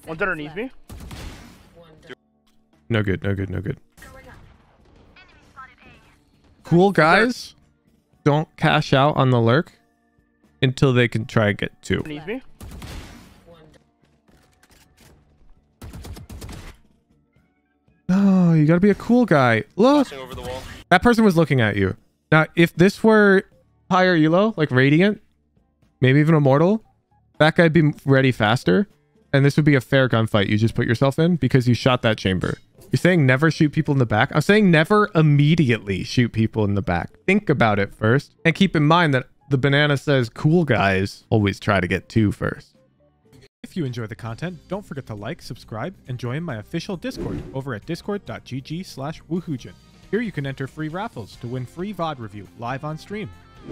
One's underneath me. No good, no good, no good. Cool guys don't cash out on the lurk until they can try and get two. Underneath me. No, you gotta be a cool guy. Look, Over the wall. that person was looking at you. Now, if this were higher elo, like Radiant, maybe even Immortal, that guy'd be ready faster. And this would be a fair gunfight you just put yourself in because you shot that chamber. You're saying never shoot people in the back? I'm saying never immediately shoot people in the back. Think about it first. And keep in mind that the banana says cool guys always try to get two first. If you enjoy the content, don't forget to like, subscribe, and join my official Discord over at discord.gg/woohoojin. Here you can enter free raffles to win free VOD review live on stream.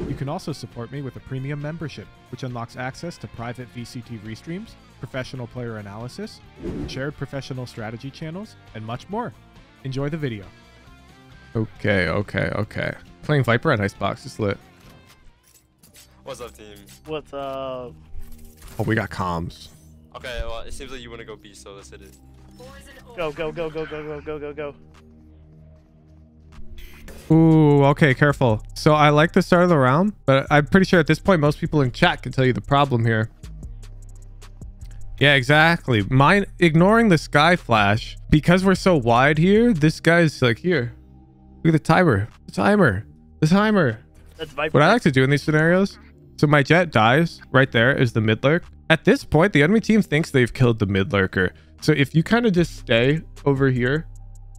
You can also support me with a premium membership, which unlocks access to private VCT restreams, professional player analysis, shared professional strategy channels, and much more. Enjoy the video. Okay. Playing Viper at Icebox is lit. What's up, team? What's up? Oh, we got comms. Okay, well, it seems like you want to go B, so let's hit it. Go. Ooh, okay, careful. So I like the start of the round, but I'm pretty sure at this point, most people in chat can tell you the problem here. Yeah, exactly. Mine ignoring the sky flash because we're so wide here. This guy's like here. Look at the timer. The timer. That's Viper. What I like to do in these scenarios. So my jet dies. Right there is the mid lurk. At this point, the enemy team thinks they've killed the mid lurker. So if you kind of just stay over here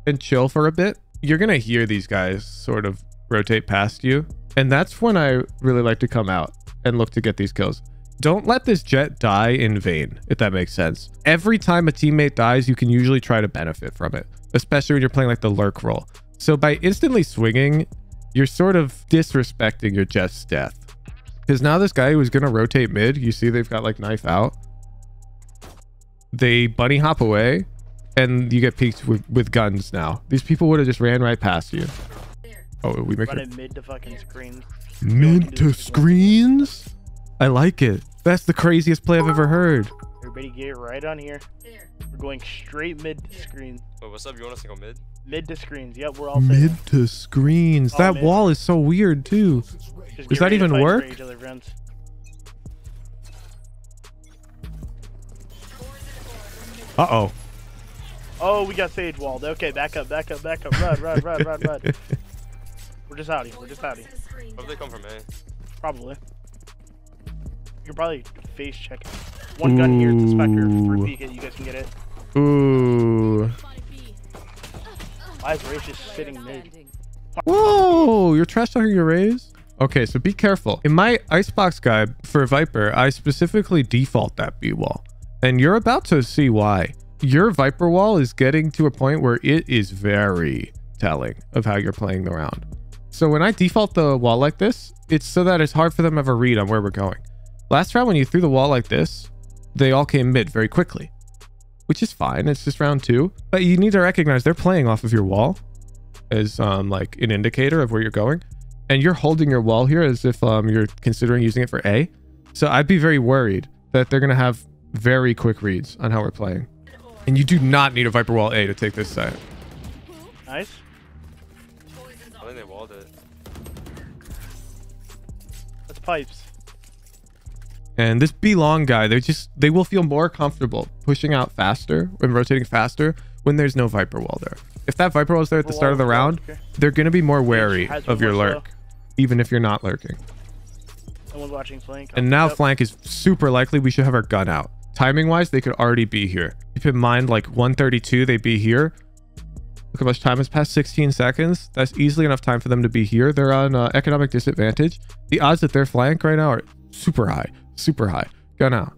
and chill for a bit, you're gonna hear these guys sort of rotate past you. And that's when I really like to come out and look to get these kills. Don't let this jet die in vain, if that makes sense. Every time a teammate dies, you can usually try to benefit from it, especially when you're playing like the lurk role. So by instantly swinging, you're sort of disrespecting your jet's death. Because now this guy who was going to rotate mid, you see they've got like knife out. They bunny hop away and you get peeked with guns now. These people would have just ran right past you. Oh, we make it mid to fucking screens. Mid to screens? I like it. That's the craziest play I've ever heard. Everybody get right on here. We're going straight mid to screens. Wait, what's up? You want us to go mid? Mid to screens. Yep, we're all mid safe. to screens. Oh, that mid. wall is so weird too. Just Does get that ready to even fight work? for each other, friends. Uh-oh. Oh, we got sage walled. Okay, back up. Run. We're just outie. Where do they come from, eh? Probably. You can probably face check it. One gun here, it's a Spectre. 3 peek it, you guys can get it. Ooh. Why is Race just sitting mid? Whoa, you're trash talking your raise? Okay, so be careful. In my icebox guide for Viper, I specifically default that B wall. And you're about to see why. Your Viper wall is getting to a point where it is very telling of how you're playing the round. So when I default the wall like this, it's so that it's hard for them to have a read on where we're going. Last round, when you threw the wall like this, they all came mid very quickly, which is fine. It's just round 2. But you need to recognize they're playing off of your wall as like an indicator of where you're going. And you're holding your wall here as if you're considering using it for A. So I'd be very worried that they're going to have very quick reads on how we're playing. And you do not need a Viper wall A to take this side. Nice. I think they walled it. That's pipes. And this B long guy, they will feel more comfortable pushing out faster and rotating faster when there's no Viper wall there. If that Viper wall is there at the start of the round, they're going to be more wary of your lurk, even if you're not lurking. Someone's watching flank. And now flank is super likely we should have our gun out. Timing wise, they could already be here. Keep in mind, like 132, they'd be here. Look how much time has passed, 16 seconds. That's easily enough time for them to be here. They're on economic disadvantage. The odds that they're flank right now are super high. Super high. Gun out.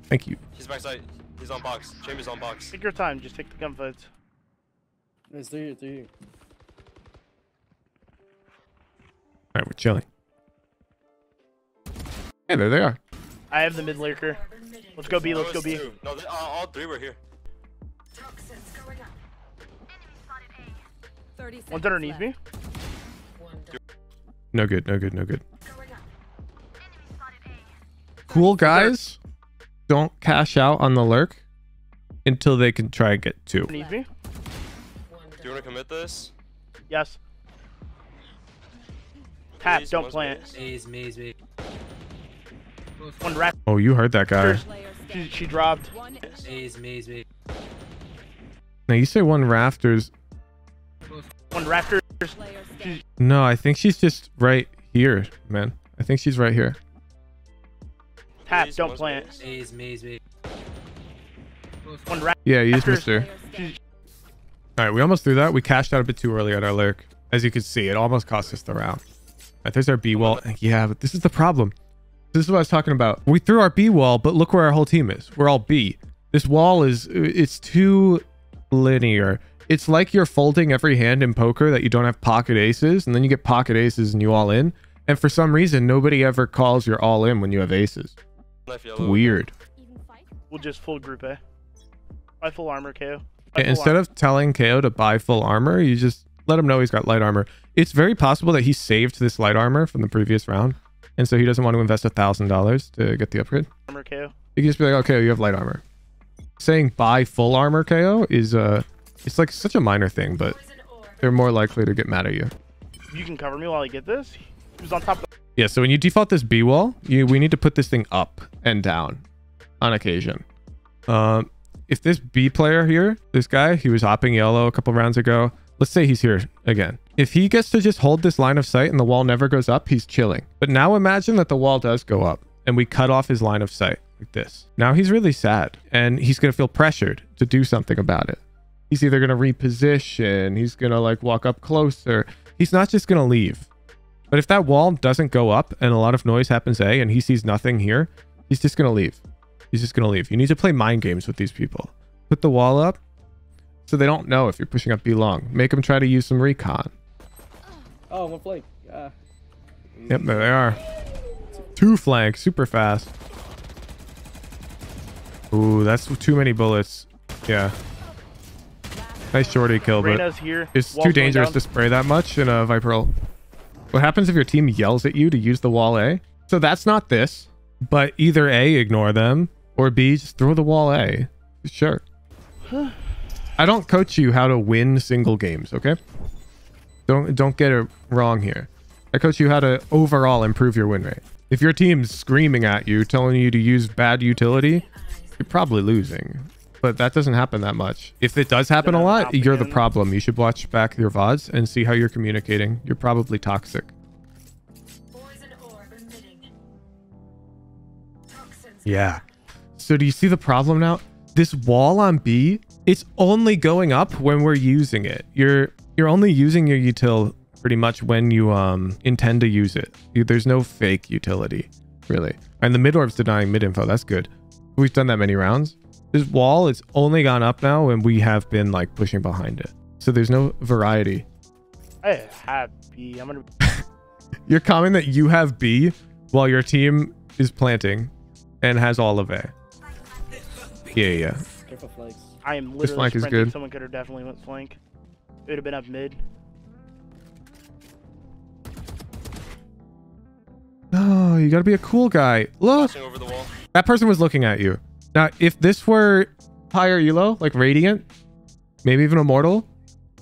Thank you. He's backside. He's on box. Chamber's on box. Take your time. Just take the gunfights. It's 3 here. All right, we're chilling. Hey, there they are. I have the mid lurker. Let's go B. Let's go B. No, all 3 were here. One's underneath me. No good. Cool guys don't cash out on the lurk until they can try and get 2. Need me? Do you want to commit this? Yes. Tap, Maze, don't one's plant. maze. Maze. One raptor. Oh, you heard that guy. She dropped. Maze. Now you say one rafters. One raptor. No, I think she's just right here, man. I think she's right here. Tap, Maze, don't one's plant. maze. Maze. One raptor. Yeah, you just missed her. All right, we almost threw that. We cashed out a bit too early on our lurk. As you can see, it almost cost us the round. All right, there's our B wall. Yeah, but this is the problem. This is what I was talking about. We threw our B wall, but look where our whole team is. We're all B. This wall it's too linear. It's like you're folding every hand in poker that you don't have pocket aces, and then you get pocket aces and you all in. And for some reason, nobody ever calls you're all in when you have aces. Knife It's yellow. weird. We'll just full group A. Buy full armor, KO. Instead of telling KO to buy full armor, you just let him know he's got light armor. It's very possible that he saved this light armor from the previous round, and so he doesn't want to invest $1,000 to get the upgrade. Armor, KO. You can just be like, okay, you have light armor. Saying buy full armor KO is it's like such a minor thing, but they're more likely to get mad at you. You can cover me while I get this. He was on top of the... Yeah, so when you default this B wall, we need to put this thing up and down on occasion. If this B player here, this guy, he was hopping yellow a couple rounds ago. Let's say he's here again. If he gets to just hold this line of sight and the wall never goes up, he's chilling. But now imagine that the wall does go up and we cut off his line of sight like this. Now he's really sad and he's going to feel pressured to do something about it. He's either going to reposition, he's going to like walk up closer. He's not just going to leave. But if that wall doesn't go up and a lot of noise happens A and he sees nothing here, he's just going to leave. He's just going to leave. You need to play mind games with these people. Put the wall up so they don't know if you're pushing up B long. Make them try to use some recon. Oh, one flank. Yep, there they are. 2 flanks, super fast. Ooh, that's too many bullets. Yeah. Nice shorty kill, but Reyna's here. it's Wall's too going dangerous down. to spray that much in a Viper ult. What happens if your team yells at you to use the wall A? So that's not this, but either A, ignore them, or B, just throw the wall A. Sure. I don't coach you how to win single games, okay? Don't get it wrong here. I coach you how to overall improve your win rate. If your team's screaming at you, telling you to use bad utility, you're probably losing. But that doesn't happen that much. If it does happen a lot, you're the problem. You should watch back your VODs and see how you're communicating. You're probably toxic. Yeah. So do you see the problem now? This wall on B, it's only going up when we're using it. You're only using your util pretty much when you intend to use it. There's no fake utility, really. And the mid orb's denying mid info. That's good. We've done that many rounds. This wall, it's only gone up now when we have been like pushing behind it. So there's no variety. I have B. I'm gonna... You're commenting that you have B while your team is planting and has all of A. Yeah. Careful flanks. I am This literally flank is sprinting. good. Someone could have definitely went flank. It would have been up mid. No, you gotta be a cool guy. Look, Flashing over the wall. that person was looking at you. Now, if this were higher elo, like Radiant, maybe even Immortal,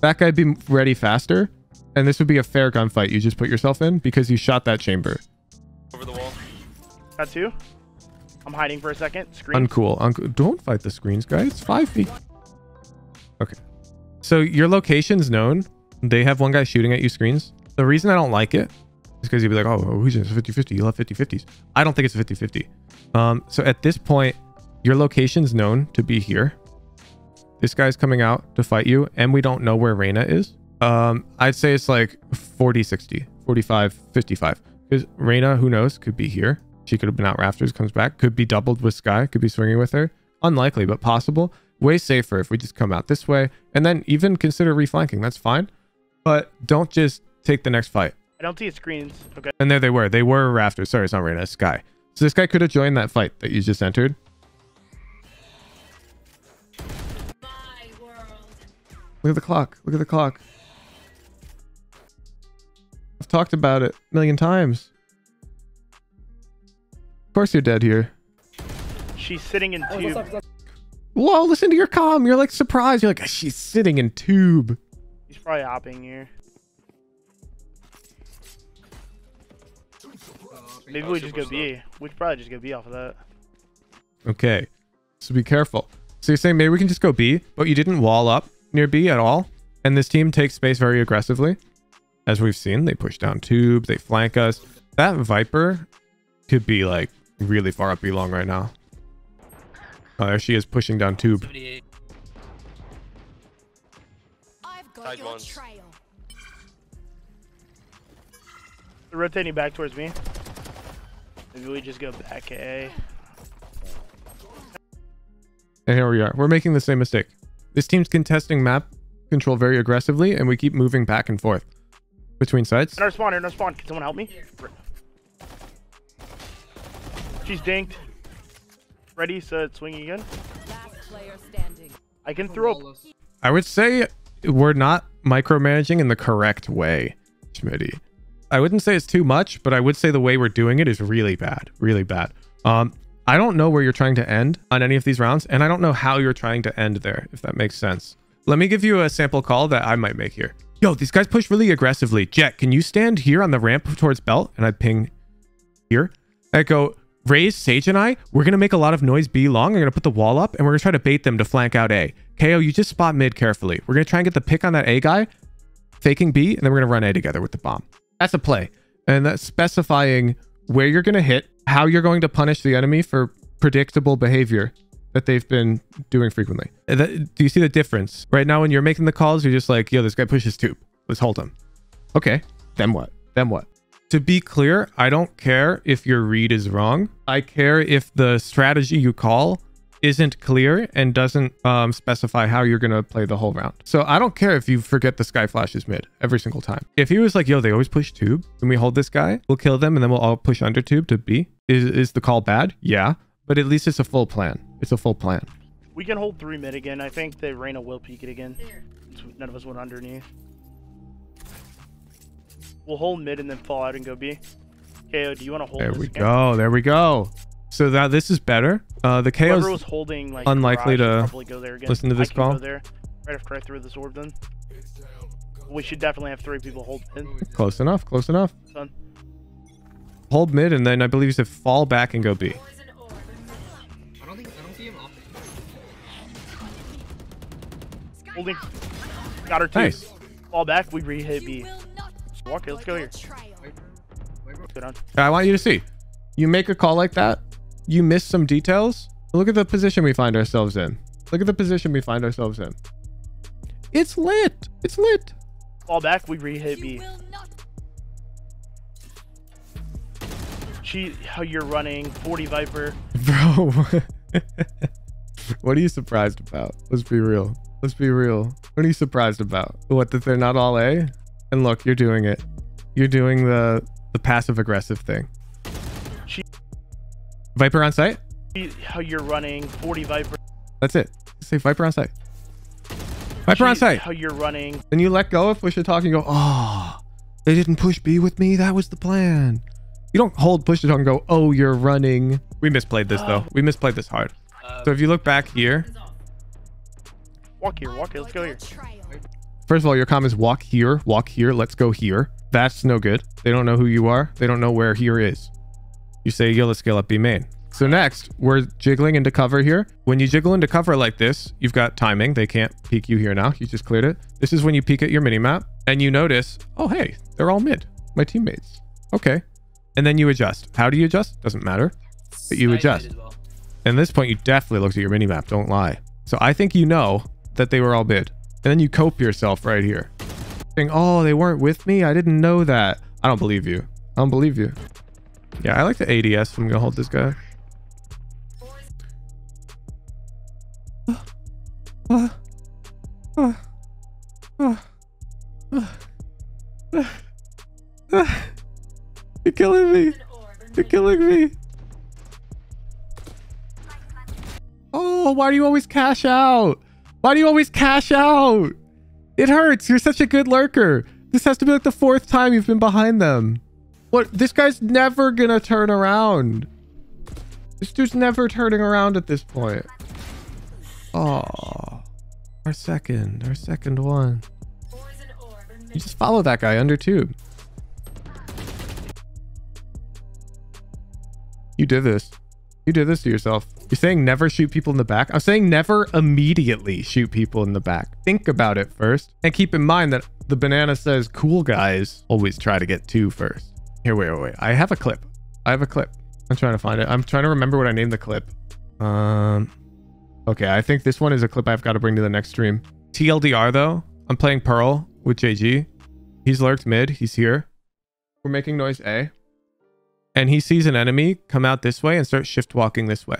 that guy'd be ready faster. And this would be a fair gunfight you just put yourself in because you shot that chamber. Over the wall. Got 2. I'm hiding for a second. Screen. Uncool. Don't fight the screens, guys. It's 5 feet. Okay. So your location's known. They have one guy shooting at you screens. The reason I don't like it is because you'd be like, oh, who's in 50-50? You'll have 50-50s. I don't think it's a 50-50. So at this point, your location's known to be here. This guy's coming out to fight you, and we don't know where Reyna is. I'd say it's like 40-60, 45-55. Because Reyna, who knows, could be here. She could have been out rafters, comes back. Could be doubled with Sky. Could be swinging with her. Unlikely, but possible. Way safer if we just come out this way. And then even consider reflanking. That's fine. But don't just take the next fight. I don't see his screens. Okay. And there they were. They were rafters. Sorry, it's not Reyna. It's Sky. So this guy could have joined that fight that you just entered. Look at the clock. Look at the clock. I've talked about it a million times. Of course you're dead here. She's sitting in Oh, 2. what's up? Whoa, listen to your comm. You're like surprised. You're like, she's sitting in tube. He's probably hopping here. Maybe we just go B. We could probably just go B off of that. Okay. So be careful. So you're saying maybe we can just go B, but you didn't wall up near B at all? And this team takes space very aggressively. As we've seen, they push down tube, they flank us. That Viper could be like really far up B long right now. Oh, there she is pushing down tube. 78. I've got Side your ones. trail. They're rotating back towards me. Maybe we just go back A. And here we are. We're making the same mistake. This team's contesting map control very aggressively, and we keep moving back and forth between sites. In our spawn, in our spawn. Can someone help me? She's dinked. Ready, set, swinging again. Last player standing. I can throw. I would say we're not micromanaging in the correct way, Schmitty. I wouldn't say it's too much, but I would say the way we're doing it is really bad. Really bad. I don't know where you're trying to end on any of these rounds, and I don't know how you're trying to end there, if that makes sense. Let me give you a sample call that I might make here. Yo, these guys push really aggressively. Jet, can you stand here on the ramp towards Belt? And I ping here. I go, Raze, Sage, and I, we're going to make a lot of noise B long. I'm going to put the wall up, and we're going to try to bait them to flank out A. KO, you just spot mid carefully. We're going to try and get the pick on that A guy, faking B, and then we're going to run A together with the bomb. That's a play. And that's specifying where you're going to hit, how you're going to punish the enemy for predictable behavior that they've been doing frequently. Do you see the difference? Right now, when you're making the calls, you're just like, yo, this guy pushes tube. Let's hold him. Okay, then what? Then what? To be clear, I don't care if your read is wrong. I care if the strategy you call isn't clear and doesn't specify how you're going to play the whole round. So I don't care if you forget the sky flashes mid every single time. If he was like, yo, they always push tube, and we hold this guy, we'll kill them, and then we'll all push under tube to B. Is the call bad? Yeah. But at least it's a full plan. It's a full plan. We can hold 3 mid again. I think the Reyna will peek it again. None of us went underneath. We'll hold mid and then fall out and go B. KO, do you want to hold There this we again? go. There we go. So that this is better. The Whoever KO's was holding like unlikely garage should to probably go there again. listen to this I can call. Go there right after I throw this orb then. We should definitely have 3 people hold mid. Close enough. Close enough. Son. Hold mid, and then I believe you said fall back and go B. I don't see him off. Holding. Got her too. Nice. Fall back. We re-hit B. You will not Walk it. Let's go here. trail. Good on. I want you to see. You make a call like that, you miss some details. Look at the position we find ourselves in. Look at the position we find ourselves in. It's lit. It's lit. Fall back. We re-hit You B. will not. How you're running 40 Viper. Bro. What are you surprised about? Let's be real. Let's be real. What are you surprised about? What, that they're not all A? And look, you're doing it. You're doing the passive aggressive thing. She- Viper on site? How you're running 40 Viper. That's it. Say Viper on site. Viper on site. How you're running. Then you let go of push to talk and go, oh, they didn't push B with me. That was the plan. You don't hold push to talk and go, oh, you're running. We misplayed this though. We misplayed this hard. So if you look back here, Walk here. Walk here. Let's go here. first of all, your comm is walk here, let's go here. That's no good. They don't know who you are. They don't know where here is. You say, yo, let's scale up B main. So next, we're jiggling into cover here. When you jiggle into cover like this, you've got timing. They can't peek you here now. You just cleared it. This is when you peek at your minimap and you notice, oh, hey, they're all mid. My teammates. Okay. And then you adjust. How do you adjust? Doesn't matter. But you adjust. And at this point, you definitely looked at your minimap. Don't lie. So I think you know that they were all mid. And then you cope yourself right here. Saying, oh, they weren't with me. I didn't know that. I don't believe you. I don't believe you. Yeah, I like the ADS. I'm going to hold this guy. You're killing me. You're killing me. Oh, why do you always cash out? Why do you always cash out? It hurts. You're such a good lurker. This has to be like the 4th time you've been behind them. What? This guy's never gonna turn around. This dude's never turning around at this point. Oh, our second one. You just follow that guy under tube. You did this. You did this to yourself. You're saying never shoot people in the back. I'm saying never immediately shoot people in the back. Think about it first. And keep in mind that the banana says cool guys always try to get two first. Here, wait. I have a clip. I'm trying to find it. I'm trying to remember what I named the clip. Okay, I think this one is a clip I've got to bring to the next stream. TLDR though, I'm playing Pearl with JG. He's lurked mid. He's here. We're making noise A. And he sees an enemy come out this way and start shift walking this way.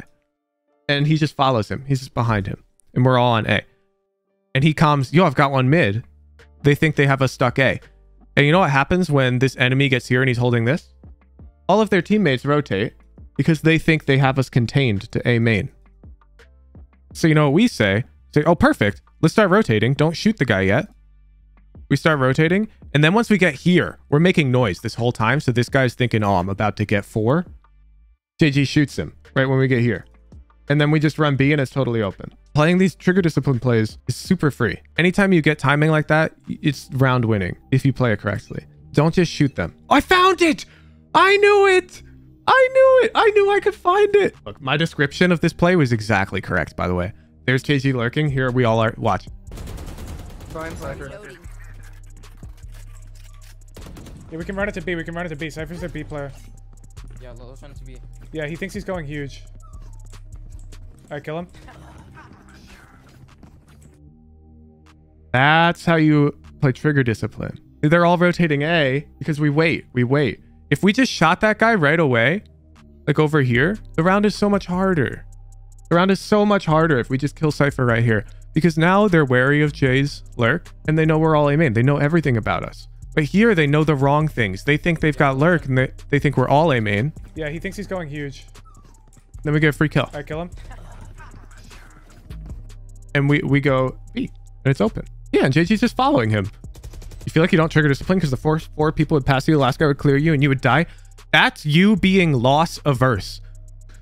And he just follows him. He's just behind him. And we're all on A. And he comes, yo, I've got one mid. They think they have us stuck A. And you know what happens when this enemy gets here and he's holding this? All of their teammates rotate because they think they have us contained to A main. So you know what we say? Say, oh, perfect. Let's start rotating. Don't shoot the guy yet. We start rotating. And then once we get here, we're making noise this whole time. So this guy's thinking, oh, I'm about to get 4. JG shoots him right when we get here. And then we just run B and it's totally open. Playing these trigger discipline plays is super free. Anytime you get timing like that, it's round winning if you play it correctly. Don't just shoot them. I found it! I knew it! I knew I could find it. Look, my description of this play was exactly correct, by the way. There's JG lurking. Here we all are. Watch. Fine, Cypher. Yeah, we can run it to B. We can run it to B. Cypher's their B player. Yeah, let's run it to B. Yeah, he thinks he's going huge. Alright, kill him. That's how you play trigger discipline. They're all rotating A because we wait. If we just shot that guy right away, like over here, the round is so much harder. The round is so much harder if we just kill Cypher right here. Because now they're wary of Jay's lurk and they know we're all A main. They know everything about us. But here they know the wrong things. They think they've got lurk and they think we're all A main. Yeah, he thinks he's going huge. Then we get a free kill. Alright, kill him. And we go B and it's open. Yeah, and JG's just following him. You feel like you don't trigger discipline because the four people would pass you, the last guy would clear you and you would die. That's you being loss averse.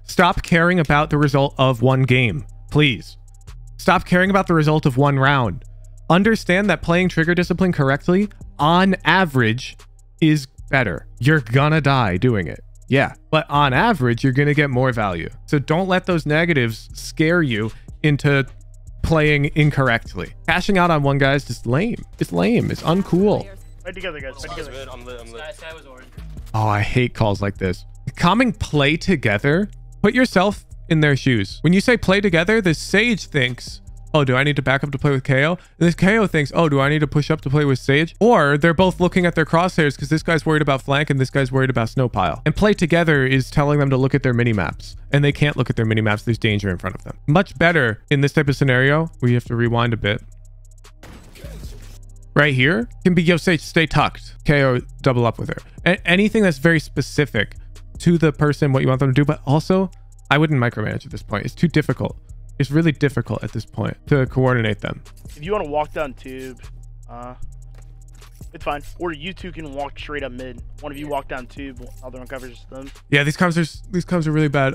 Stop caring about the result of one game, please. Stop caring about the result of one round. Understand that playing trigger discipline correctly, on average, is better. You're gonna die doing it. Yeah, but on average, you're gonna get more value. So don't let those negatives scare you into playing incorrectly. Cashing out on one guy is just lame. It's lame. It's uncool. Fight together, guys. Fight together. I'm lit. Sky was orange. Oh, I hate calls like this. Calming play together. Put yourself in their shoes. When you say play together, the Sage thinks, oh, do I need to back up to play with KO? And this KO thinks, oh, do I need to push up to play with Sage? Or they're both looking at their crosshairs because this guy's worried about flank and this guy's worried about snow pile. And play together is telling them to look at their mini maps. And they can't look at their mini maps. There's danger in front of them. Much better in this type of scenario where you have to rewind a bit. Right here can be, yo, Sage, stay tucked. KO, double up with her. Anything that's very specific to the person, what you want them to do. But also, I wouldn't micromanage at this point. It's too difficult. It's really difficult at this point to coordinate them. If you want to walk down tube, it's fine. Or you two can walk straight up mid. One of you walk down tube, other one covers them. Yeah, these comms are really bad.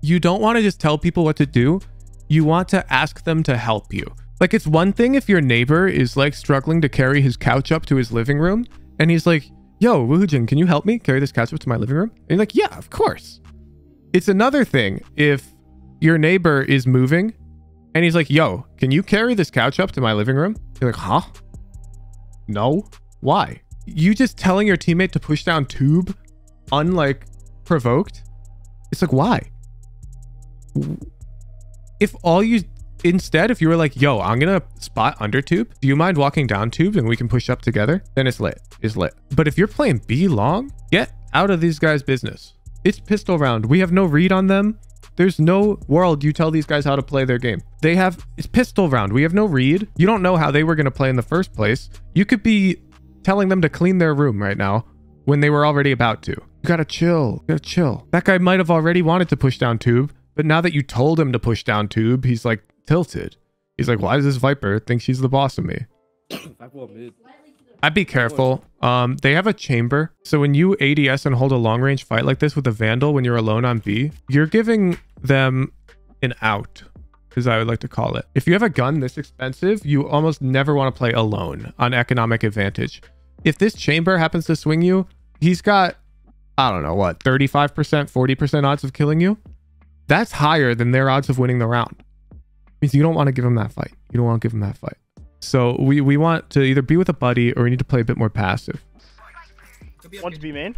You don't want to just tell people what to do. You want to ask them to help you. Like, it's one thing if your neighbor is like struggling to carry his couch up to his living room and he's like, yo, Woojin, can you help me carry this couch up to my living room? And you're like, yeah, of course. It's another thing if your neighbor is moving and he's like, yo, can you carry this couch up to my living room? You're like, huh? No. Why? You just telling your teammate to push down tube unlike provoked? It's like, why? If all you instead, if you were like, yo, I'm gonna spot under tube, do you mind walking down tube and we can push up together? Then it's lit. It's lit. But if you're playing B long, get out of these guys' business. It's pistol round. We have no read on them. There's no world you tell these guys how to play their game. It's pistol round. We have no read. You don't know how they were gonna play in the first place. You could be telling them to clean their room right now when they were already about to. You gotta chill. You gotta chill. That guy might have already wanted to push down tube, but now that you told him to push down tube, he's like tilted. He's like, why does this Viper think she's the boss of me? I'd be careful. They have a chamber. So when you ADS and hold a long range fight like this with a Vandal when you're alone on B, you're giving them an out. as I would like to call it. If you have a gun this expensive, you almost never want to play alone on economic advantage. If this chamber happens to swing you, he's got, I don't know what, 35%, 40% odds of killing you. That's higher than their odds of winning the round. Means you don't want to give him that fight. You don't want to give him that fight. So we want to either be with a buddy or we need to play a bit more passive. Want to be main?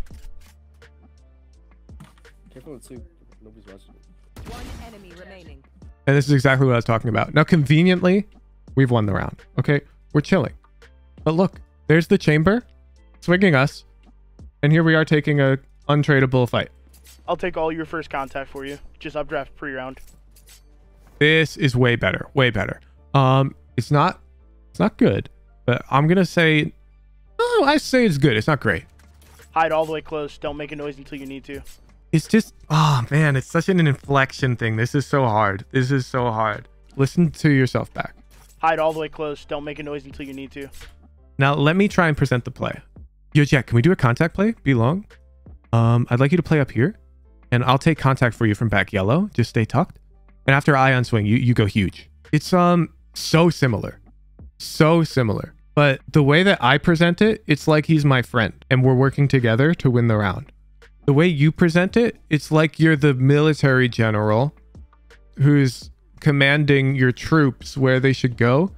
Careful with two. Nobody's watching. One enemy remaining. And this is exactly what I was talking about. Now, conveniently, we've won the round. Okay, we're chilling. But look, there's the chamber swinging us. And here we are taking a untradeable fight. I'll take all your first contact for you. Just updraft pre-round. This is way better. Way better. It's not good. But I'm going to say, oh, I say it's good. It's not great. Hide all the way close. Don't make a noise until you need to. It's just, oh man, it's such an inflection thing. This is so hard. This is so hard. Listen to yourself back. Hide all the way close. Don't make a noise until you need to. Now, let me try and present the play. Yo, Jack, can we do a contact play? Be long. I'd like you to play up here. And I'll take contact for you from back yellow. Just stay tucked. And after ion swing, you go huge. It's so similar. So similar. But the way that I present it, it's like he's my friend. And we're working together to win the round. The way you present it, it's like you're the military general who's commanding your troops where they should go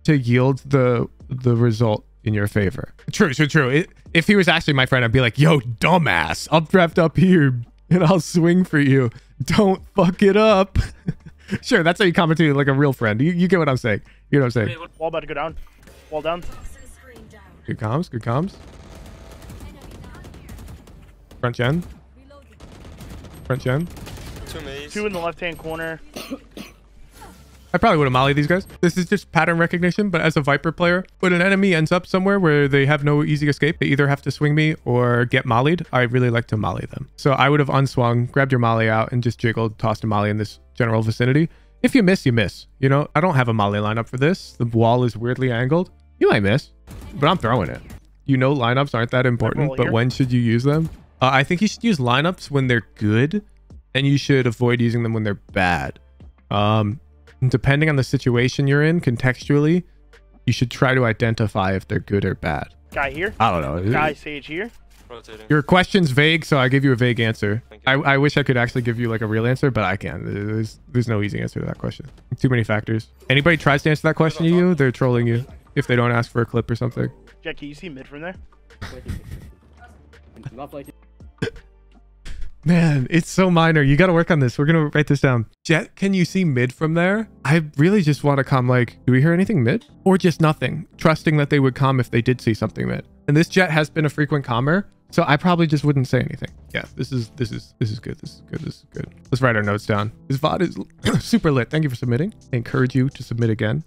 to yield the result in your favor. True. If he was actually my friend, I'd be like, yo, dumbass, updraft up here and I'll swing for you. Don't fuck it up. Sure, that's how you commentate like a real friend. You get what I'm saying. You know what I'm saying? Wall about to go down. Wall down. Good comms, good comms. Front gen. Front gen. Two maze. Two in the left-hand corner. I probably would have mollied these guys. This is just pattern recognition, but as a Viper player, when an enemy ends up somewhere where they have no easy escape, they either have to swing me or get mollied. I really like to molly them. So I would have unswung, grabbed your molly out, and just jiggled, tossed a molly in this general vicinity. If you miss, you miss. You know, I don't have a molly lineup for this. The wall is weirdly angled. You might miss, but I'm throwing it. You know lineups aren't that important, but when should you use them? I think you should use lineups when they're good, and you should avoid using them when they're bad. Depending on the situation you're in, contextually, you should try to identify if they're good or bad. Guy here. I don't know. Guy Sage here. Rotating. Your question's vague, so I give you a vague answer. I wish I could actually give you like a real answer, but I can't. There's no easy answer to that question. Too many factors. Anybody tries to answer that question to you, they're trolling you if they don't ask for a clip or something. Jack, can you see mid from there? Not like Man, it's so minor. You got to work on this. We're going to write this down. Jet, can you see mid from there? I really just want to come like, do we hear anything mid? Or just nothing, trusting that they would come if they did see something mid. And this Jet has been a frequent commer, so I probably just wouldn't say anything. Yeah, this is good. This is good. Let's write our notes down. This VOD is super lit. Thank you for submitting. I encourage you to submit again.